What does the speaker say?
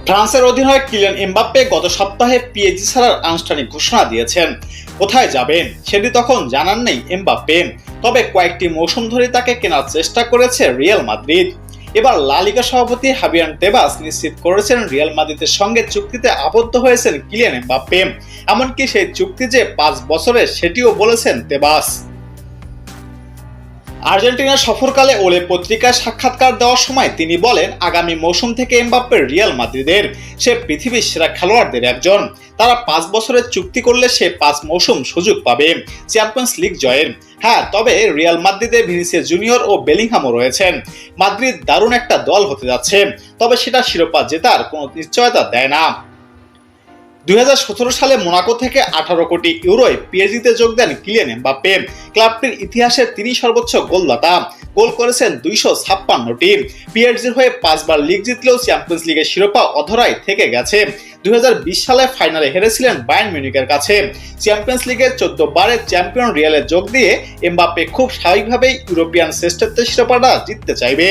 ফ্রান্সের অধিনায়ক Kylian Mbappe গত সপ্তাহে পিএসজি ছাড়ার আনুষ্ঠানিক ঘোষণা দিয়েছেন। কোথায় যাবেন সেটি তখন জানাননি এমবাপ্পে, তবে কয়েকটি মৌসুম ধরে তাকে কেনার চেষ্টা করেছে রিয়াল মাদ্রিদ। এবার লা লিগা সভাপতি হাবিয়ান তেবাস নিশ্চিত করেছেন রিয়াল মাদ্রিদের সঙ্গে চুক্তিতে আবদ্ধ হয়েছেন কিলিয়ান এমবাপ্পে। এমনকি সেই চুক্তি যে 5 বছরের সেটিও বলেছেন তেবাস। আর্জেন্টিনা সফরকালে ওলে পত্রিকায় সাক্ষাৎকার দেওয়ার সময় তিনি বলেন, আগামী মৌসুম থেকে এমবাপ্পে রিয়াল মাদ্রিদের, সে পৃথিবীর সেরা খেলোয়াড়দের একজন। তারা 5 বছরের চুক্তি করলে সে 5 মৌসুম সুযোগ পাবে চ্যাম্পিয়ন্স লিগ জয়ের। হ্যাঁ, তবে রিয়াল মাদ্রিদে ভিনিসিয়াস জুনিয়র ও বেলিংহামও রয়েছেন। মাদ্রিদ দারুণ একটা দল হতে যাচ্ছে, তবে সেটা শিরোপা জেতার কোনো নিশ্চয়তা দেয় না। 2017 সালে মোনাকো থেকে 18 কোটি ইউরোয় পিএসজিতে যোগ দেন কিলিয়ান এমবাপ্পে। ক্লাবটির ইতিহাসে তিনি সর্বোচ্চ গোলদাতা, গোল করেছেন 256টি। পিএসজির হয়ে 5 বার লিগ জিতলেও চ্যাম্পিয়ন্স লিগের শিরোপা অধরাই থেকে গেছে। 2020 সালে ফাইনালে হেরেছিলেন বায়ার্ন মিউনিখের কাছে। চ্যাম্পিয়ন্স লিগের 14 বারের চ্যাম্পিয়ন রিয়ালে যোগ দিয়ে এমবাপ্পে খুব স্বাভাবিকভাবেই ইউরোপিয়ান শ্রেষ্ঠত্বের শিরোপাটা জিততে চাইবে।